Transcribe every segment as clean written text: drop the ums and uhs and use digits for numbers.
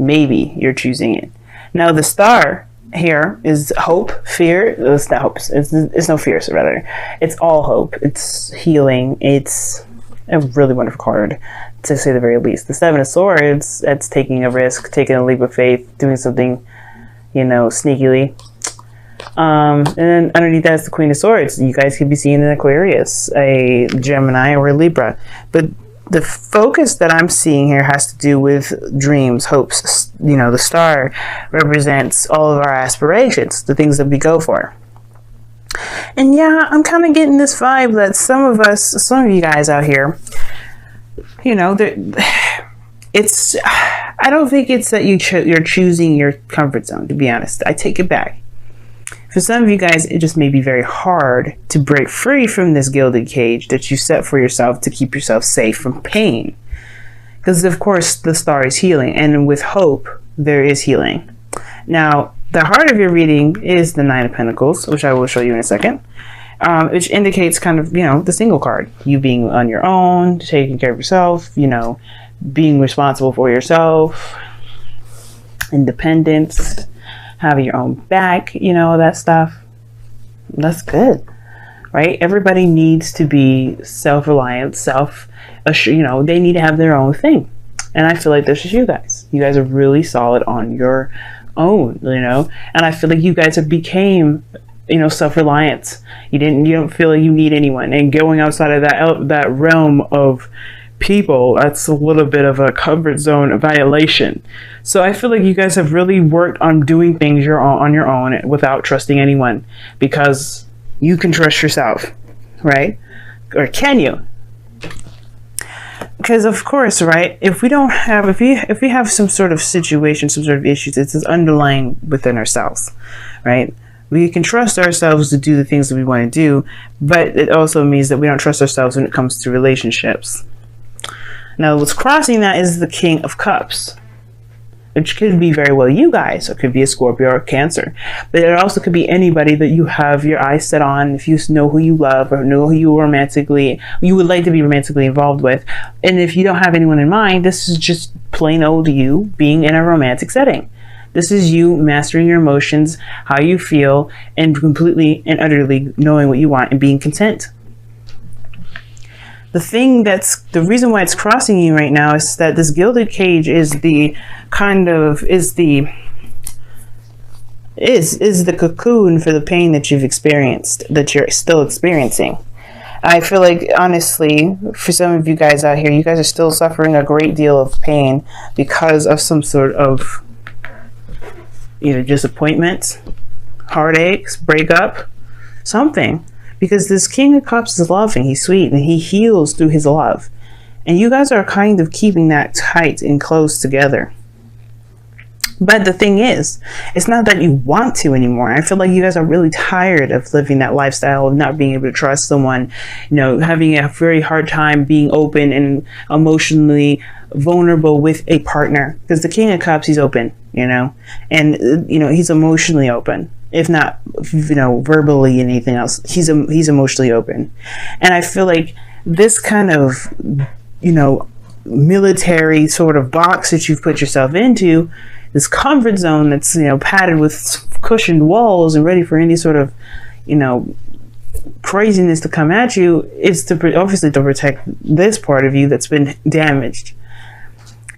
maybe you're choosing it. Now the star here is hope, fear. It's not hope. It's no fear, so rather it's all hope. It's healing. It's a really wonderful card, to say the very least. The Seven of Swords, that's taking a risk, taking a leap of faith, doing something, sneakily. And then underneath that is the Queen of Swords. You guys could be seeing an Aquarius, a Gemini, or a Libra. But the focus that I'm seeing here has to do with dreams, hopes. The star represents all of our aspirations, the things that we go for. And yeah, I'm kind of getting this vibe that some of you guys out here, it's, I don't think it's that you're choosing your comfort zone, to be honest. I take it back. For some of you guys, it just may be very hard to break free from this gilded cage that you set for yourself to keep yourself safe from pain. Because, of course, the star is healing. And with hope, there is healing. Now, the heart of your reading is the Nine of Pentacles, which I will show you in a second. Which indicates kind of, the single card. You being on your own, taking care of yourself, being responsible for yourself, independence, having your own back, that stuff. That's good, right? Everybody needs to be self-reliant, they need to have their own thing. And I feel like this is you guys. You guys are really solid on your own, and I feel like you guys have became, self-reliant. You don't feel like you need anyone, and going outside of that realm of people, that's a little bit of a comfort zone violation. So I feel like you guys have really worked on doing things on your own without trusting anyone, because you can trust yourself, right? Or can you? Because of course, right, if we have some sort of situation, some sort of issues, it's underlying within ourselves, right? We can trust ourselves to do the things that we want to do, but it also means that we don't trust ourselves when it comes to relationships. Now, what's crossing that is the King of Cups, which could be very well you guys. It could be a Scorpio or a Cancer. But it also could be anybody that you have your eyes set on, if you know who you love or know who you would like to be romantically involved with. And if you don't have anyone in mind, this is just plain old you being in a romantic setting. This is you mastering your emotions, how you feel, and completely and utterly knowing what you want and being content. The reason why it's crossing you right now is that this gilded cage is the cocoon for the pain that you've experienced, that you're still experiencing. I feel like, honestly, for some of you guys out here, you guys are still suffering a great deal of pain because of some sort of either disappointment, heartaches, breakup, something. Because this King of Cups is loving, he's sweet, and he heals through his love. And you guys are kind of keeping that tight and close together. But the thing is, it's not that you want to anymore. I feel like you guys are really tired of living that lifestyle of not being able to trust someone, having a very hard time being open and emotionally vulnerable with a partner. Because the King of Cups, he's open, and, he's emotionally open. If not, verbally and anything else, he's emotionally open. And I feel like this kind of, military sort of box that you've put yourself into, this comfort zone that's, padded with cushioned walls and ready for any sort of, craziness to come at you, is obviously to protect this part of you that's been damaged.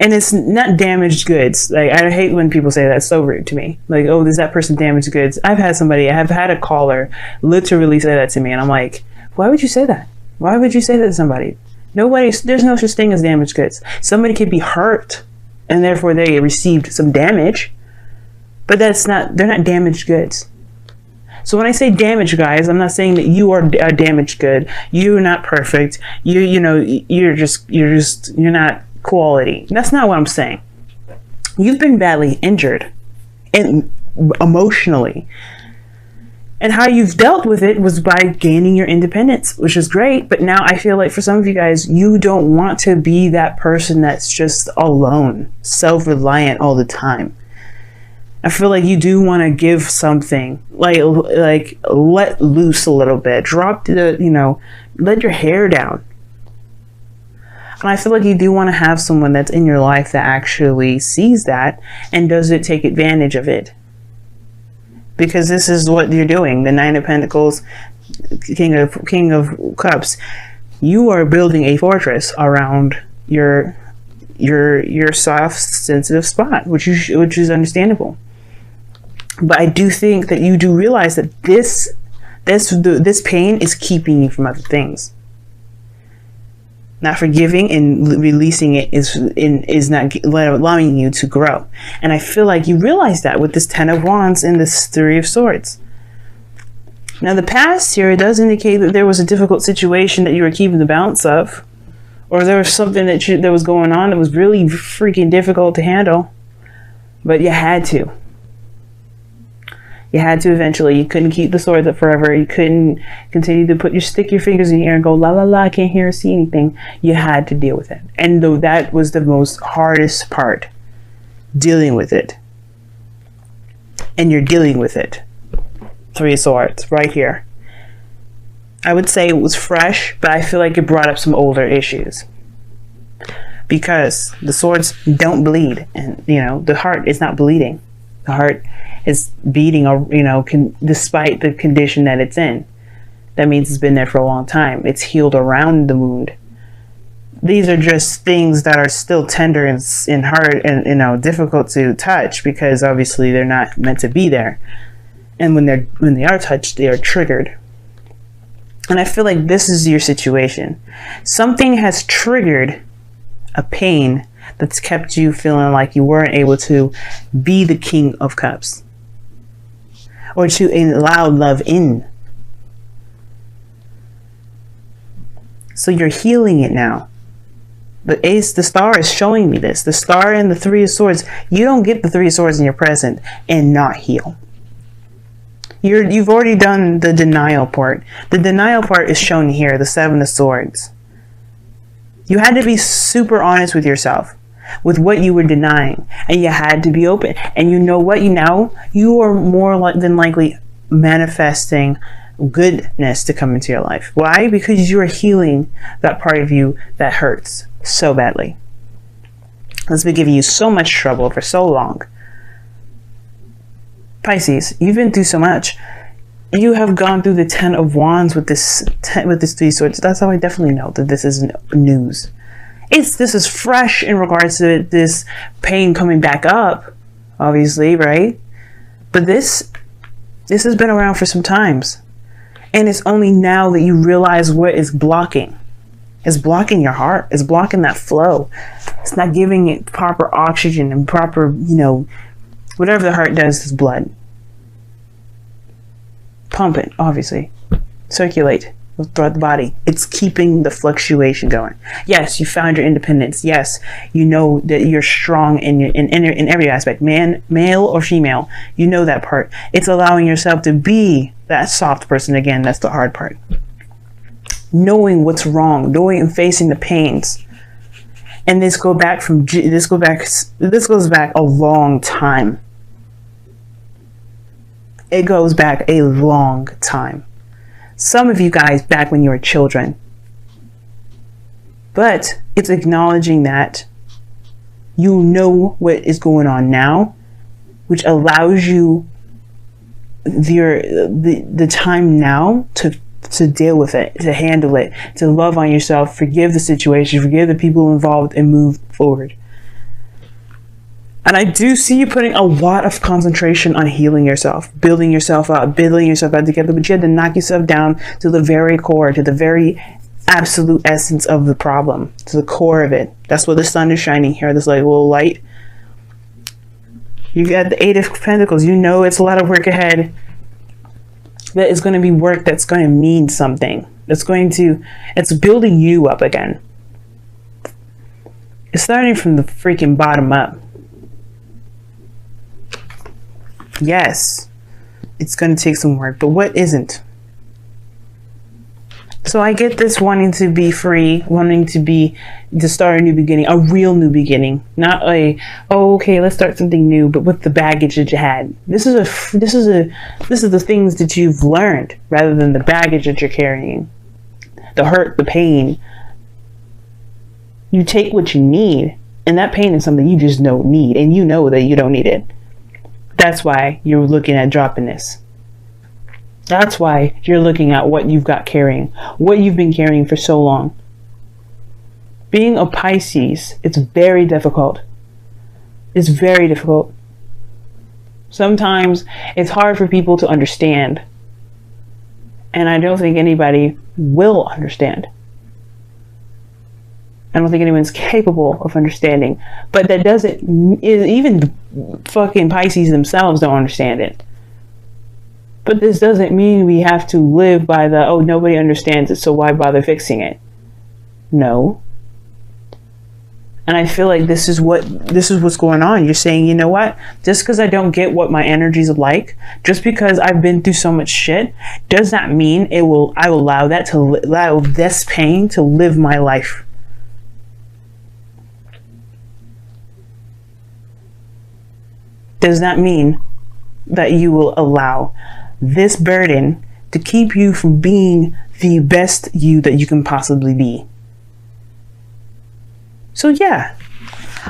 And it's not damaged goods. Like, I hate when people say that. It's so rude to me. Like, oh, is that person damaged goods? I have had a caller literally say that to me. And I'm like, why would you say that? Why would you say that to somebody? There's no such thing as damaged goods. Somebody could be hurt and therefore they received some damage, but they're not damaged goods. So when I say damaged, guys, I'm not saying that you are a damaged good. You're not perfect. You're not quality. That's not what I'm saying. You've been badly injured and emotionally, and how you've dealt with it was by gaining your independence, which is great. But now I feel like for some of you guys, you don't want to be that person that's just alone, self-reliant all the time. I feel like you do want to give something, like let loose a little bit, let your hair down. And I feel like you do want to have someone that's in your life that actually sees that and doesn't take advantage of it. Because this is what you're doing. The Nine of Pentacles, King of Cups. You are building a fortress around your soft, sensitive spot, which is understandable. But I do think that you do realize that this pain is keeping you from other things. Not forgiving and releasing it is not allowing you to grow. And I feel like you realize that with this Ten of Wands and this Three of Swords. Now the past here does indicate that there was a difficult situation that you were keeping the balance of. Or there was something that was going on that was really freaking difficult to handle. But you had to. You had to eventually. You couldn't keep the swords up forever. You couldn't continue to stick your fingers in the air and go, la la la, I can't hear or see anything. You had to deal with it. And though that was the most hardest part, dealing with it. And you're dealing with it. Three of Swords, right here. I would say it was fresh, but I feel like it brought up some older issues. Because the swords don't bleed. And, the heart is not bleeding. The heart is beating, despite the condition that it's in. That means it's been there for a long time. It's healed around the wound. These are just things that are still tender and hard and difficult to touch, because obviously they're not meant to be there. And when they are touched, they are triggered. And I feel like this is your situation. Something has triggered a pain that's kept you feeling like you weren't able to be the King of Cups. Or to allow love in. So you're healing it now. The star is showing me this. The star and the Three of Swords. You don't get the Three of Swords in your present and not heal. You've already done the denial part. The denial part is shown here, the Seven of Swords. You had to be super honest with yourself, with what you were denying, and you had to be open. And you know what? You are more than likely manifesting goodness to come into your life. Why? Because you are healing that part of you that hurts so badly. That's been giving you so much trouble for so long. Pisces, you've been through so much. You have gone through the Ten of Wands with this Three of Swords. That's how I definitely know that this isn't news. This is fresh in regards to this pain coming back up, obviously, right? But this has been around for some times. And it's only now that you realize what is blocking. It's blocking your heart. It's blocking that flow. It's not giving it proper oxygen and proper, whatever the heart does is blood. Pump it, obviously. Circulate throughout the body. It's keeping the fluctuation going. Yes, you found your independence. Yes, you know that you're strong in every aspect. Male or female, you know that part. It's allowing yourself to be that soft person again. That's the hard part. Knowing what's wrong, knowing and facing the pains. And this goes back a long time. It goes back a long time. Some of you guys back when you were children. But it's acknowledging that you know what is going on now, which allows you the time now to deal with it, to handle it, to love on yourself, forgive the situation, forgive the people involved, and move forward. And I do see you putting a lot of concentration on healing yourself, building yourself up, building yourself back together, but you had to knock yourself down to the very core, to the very absolute essence of the problem, to the core of it. That's what the sun is shining here, this like little light. You got the Eight of Pentacles. You know it's a lot of work ahead. That is going to be work that's going to mean something. It's building you up again. It's starting from the freaking bottom up. Yes, it's going to take some work, but what isn't? So I get this wanting to be free, wanting to start a new beginning, a real new beginning, not okay, let's start something new, but with the baggage that you had. This is the things that you've learned rather than the baggage that you're carrying, the hurt, the pain. You take what you need, and that pain is something you just don't need, and you know that you don't need it. That's why you're looking at dropping this. That's why you're looking at what you've got carrying, what you've been carrying for so long. Being a Pisces, it's very difficult. It's very difficult. Sometimes it's hard for people to understand. And I don't think anybody will understand. I don't think anyone's capable of understanding. But that doesn't, even fucking Pisces themselves don't understand it. But this doesn't mean we have to live by the, oh, nobody understands it, so why bother fixing it? No. And I feel like this is what's going on. You're saying, you know what? Just because I don't get what my energy's like, just because I've been through so much shit, does not mean I will allow this pain to live my life. Does not mean that you will allow this burden to keep you from being the best you that you can possibly be. So yeah,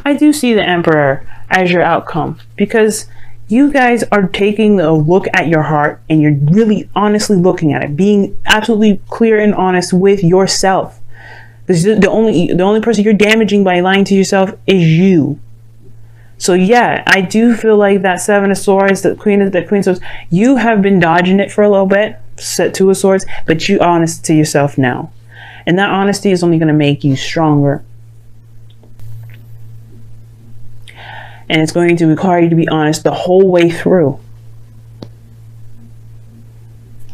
I do see the Emperor as your outcome, because you guys are taking a look at your heart and you're really honestly looking at it, being absolutely clear and honest with yourself. Because the only person you're damaging by lying to yourself is you. So yeah, I do feel like that Seven of Swords, the Queen of Swords, you have been dodging it for a little bit, set Two of Swords, but you're honest to yourself now. And that honesty is only going to make you stronger. And it's going to require you to be honest the whole way through.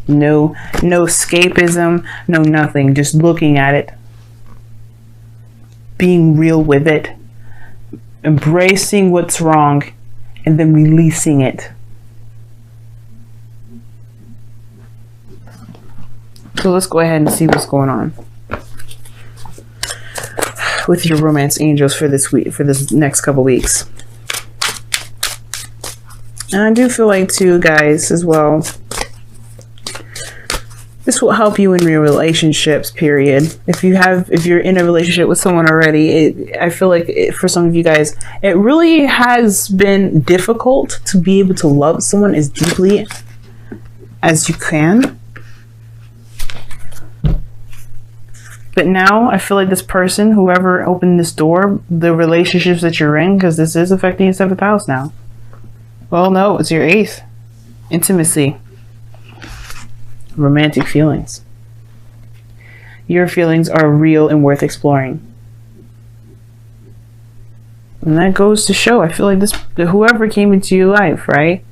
No escapism, no nothing, just looking at it, being real with it, embracing what's wrong, and then releasing it. So let's go ahead and see what's going on with your romance angels for this week, for this next couple weeks. And I do feel like too, guys, as well, this will help you in your relationships, period. If you're in a relationship with someone already, I feel like for some of you guys, it really has been difficult to be able to love someone as deeply as you can. But now I feel like this person, whoever opened this door, the relationships that you're in, because this is affecting your 7th house now. Well, no, it's your 8th. Intimacy. Romantic feelings. Your feelings are real and worth exploring. And that goes to show, I feel like whoever came into your life, right,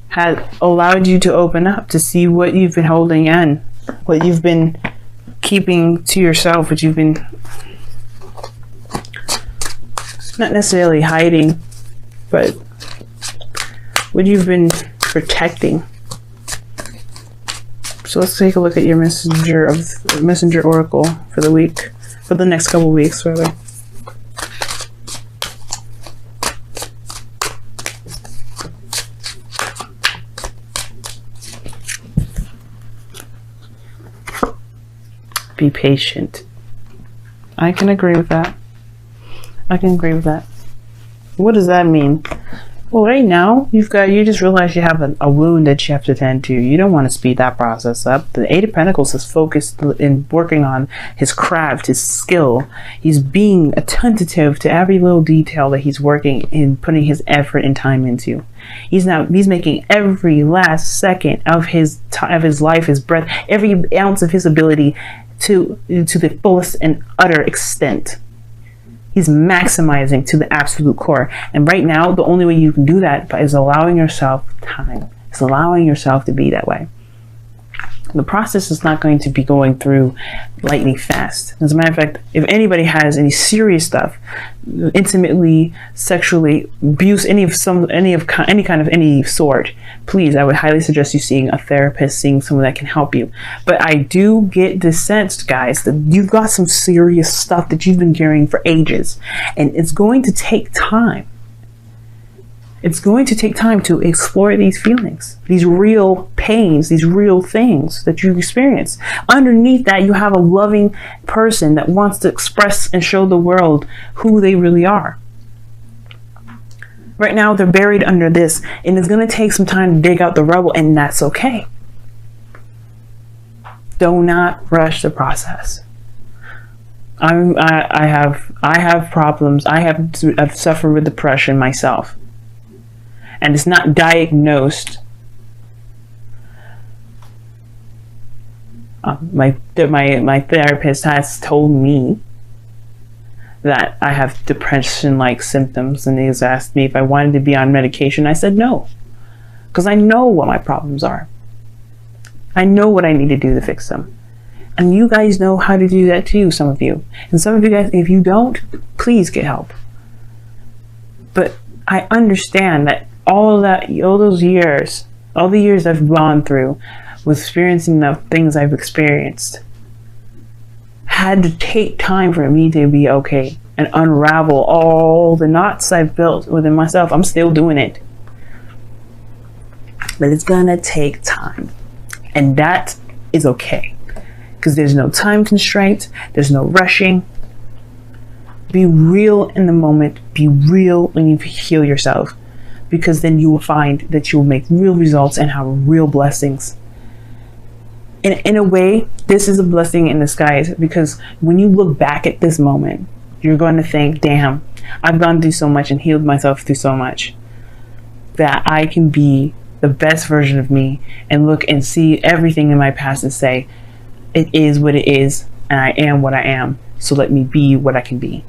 had allowed you to open up to see what you've been holding in, what you've been keeping to yourself, what you've been not necessarily hiding, but what you've been protecting. So let's take a look at your messenger oracle for the week, for the next couple weeks, rather. Be patient. I can agree with that. I can agree with that. What does that mean? Well, right now, you just realized you have a wound that you have to tend to. You don't want to speed that process up. The 8 of Pentacles is focused in working on his craft, his skill. He's being attentive to every little detail that he's working in, putting his effort and time into. He's making every last second of his life, his breath, every ounce of his ability to the fullest and utter extent. He's maximizing to the absolute core. And right now, the only way you can do that is allowing yourself time. It's allowing yourself to be that way. The process is not going to be going through lightning fast. As a matter of fact, if anybody has any serious stuff, intimately, sexually, abuse, any kind of any sort, please, I would highly suggest you seeing a therapist, seeing someone that can help you. But I do get the sense, guys, that you've got some serious stuff that you've been carrying for ages, and it's going to take time. It's going to take time to explore these feelings, these real pains, these real things that you experience. Underneath that, you have a loving person that wants to express and show the world who they really are. Right now, they're buried under this, and it's going to take some time to dig out the rubble, and that's okay. Do not rush the process. I have problems. I've suffered with depression myself, and it's not diagnosed. My therapist has told me that I have depression-like symptoms, and he's asked me if I wanted to be on medication. I said no, because I know what my problems are. I know what I need to do to fix them. And you guys know how to do that too, some of you. And some of you guys, if you don't, please get help. But I understand that all the years I've gone through with experiencing the things I've experienced, had to take time for me to be okay and unravel all the knots I've built within myself. I'm still doing it. But it's gonna take time. And that is okay. Because there's no time constraint, there's no rushing. Be real in the moment, be real when you heal yourself, because then you will find that you will make real results and have real blessings. In a way, this is a blessing in disguise, because when you look back at this moment, you're going to think, damn, I've gone through so much and healed myself through so much that I can be the best version of me and look and see everything in my past and say, it is what it is, and I am what I am, so let me be what I can be.